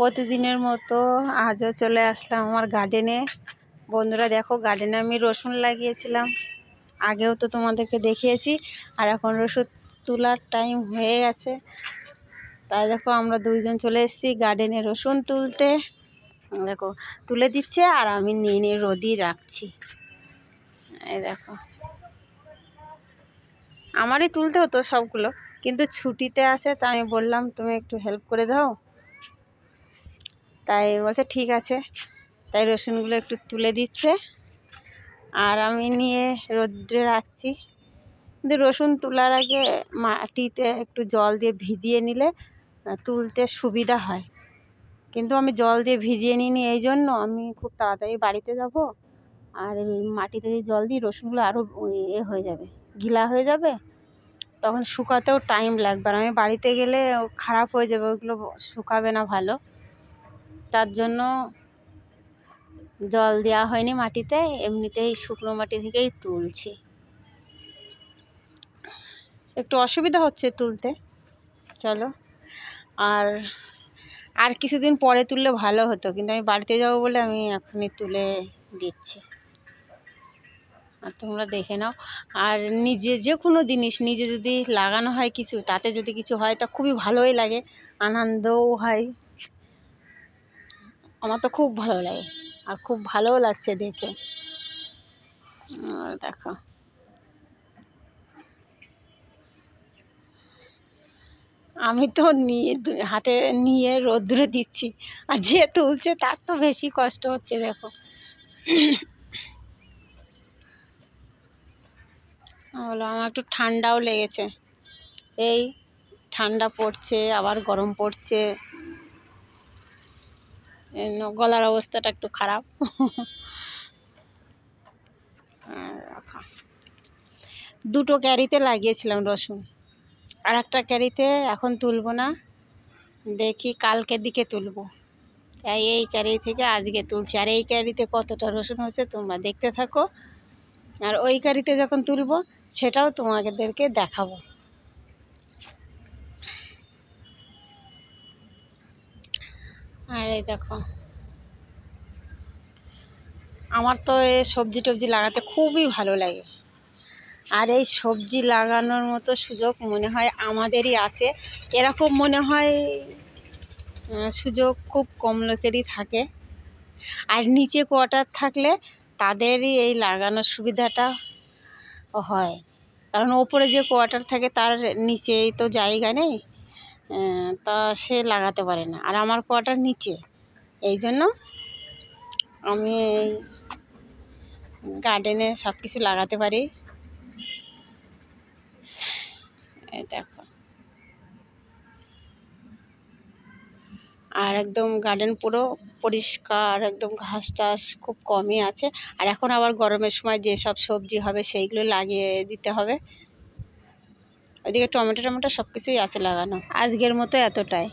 প্রতিদিনের মতো আজও চলে আসলাম আমার গার্ডেনে। বন্ধুরা দেখো, গার্ডেনে আমি রসুন লাগিয়েছিলাম, আগেও তো তোমাদেরকে দেখিয়েছি। আর এখন রসুন তোলার টাইম হয়ে গেছে, তাই দেখো আমরা দুইজন চলে এসেছি গার্ডেনে রসুন তুলতে। দেখো তুলে দিচ্ছে আর আমি নিয়ে নিয়ে রোদই রাখছি। এই দেখো, আমারই তুলতে হতো সবগুলো, কিন্তু ছুটিতে আছে, তাই আমি বললাম তুমি একটু হেল্প করে দাও। তাই বলছে ঠিক আছে, তাই রসুনগুলো একটু তুলে দিচ্ছে আর আমি নিয়ে রোদ্রে রাখছি। কিন্তু রসুন তোলার আগে মাটিতে একটু জল দিয়ে ভিজিয়ে নিলে তুলতে সুবিধা হয়। কিন্তু আমি জল দিয়ে ভিজিয়ে নিইনি, এই জন্য আমি খুব তাড়াতাড়ি বাড়িতে যাব, আর মাটিতে জল দিই রসুনগুলো আরও হয়ে যাবে, গিলা হয়ে যাবে, তখন শুকাতেও টাইম লাগবে। আর আমি বাড়িতে গেলে খারাপ হয়ে যাবে, ওইগুলো শুকাবে না ভালো, তার জন্য জল দেওয়া হয়নি মাটিতে, এমনিতেই শুকনো মাটি থেকেই তুলছি। একটু অসুবিধা হচ্ছে তুলতে, চলো আর কিছুদিন পরে তুললে ভালো হতো, কিন্তু আমি বাড়িতে যাবো বলে আমি এখনই তুলে দিচ্ছি। আর তোমরা দেখে নাও। আর নিজে যে কোনো জিনিস নিজে যদি লাগানো হয় কিছু, তাতে যদি কিছু হয় তা খুবই ভালোই লাগে, আনন্দও হয়। আমার তো খুব ভালো লাগে আর খুব ভালোও লাগছে দেখে। দেখো আমি তো হাতে নিয়ে রোদ্দুরে দিচ্ছি, আর যে তুলছে তার তো বেশি কষ্ট হচ্ছে। দেখো বলো, আমার একটু ঠান্ডাও লেগেছে, এই ঠান্ডা পড়ছে আবার গরম পড়ছে, গলার অবস্থাটা একটু খারাপ। দুটো ক্যারিতে লাগিয়েছিলাম রসুন, আর একটা ক্যারিতে এখন তুলবো না, দেখি কালকের দিকে তুলবো। তাই এই ক্যারি থেকে আজকে তুলছি, আর এই ক্যারিতে কতটা রসুন হচ্ছে তোমরা দেখতে থাকো, আর ওই ক্যারিতে যখন তুলবো সেটাও তোমাদেরকে দেখাবো। আর এই দেখো, আমার তো এই সবজি টবজি লাগাতে খুবই ভালো লাগে, আর এই সবজি লাগানোর মতো সুযোগ মনে হয় আমাদেরই আছে। এরকম মনে হয় সুযোগ খুব কম লোকেরই থাকে, আর নিচে কোয়ার্টার থাকলে তাদেরই এই লাগানোর সুবিধাটা হয়, কারণ ওপরে যে কোয়ার্টার থাকে তার নিচেই তো জায়গা নেই, তা সে লাগাতে পারে না। আর আমার কোয়ার্টার নিচে, এই জন্য আমি এই গার্ডেনে সব কিছু লাগাতে পারি। এই দেখো, আর একদম গার্ডেন পুরো পরিষ্কার, একদম ঘাস টাস খুব কমই আছে। আর এখন আবার গরমের সময় যেসব সবজি হবে সেইগুলো লাগিয়ে দিতে হবে। ওইদিকে টমেটো সব কিছুই আছে লাগানো। আজকের মতো এতটাই।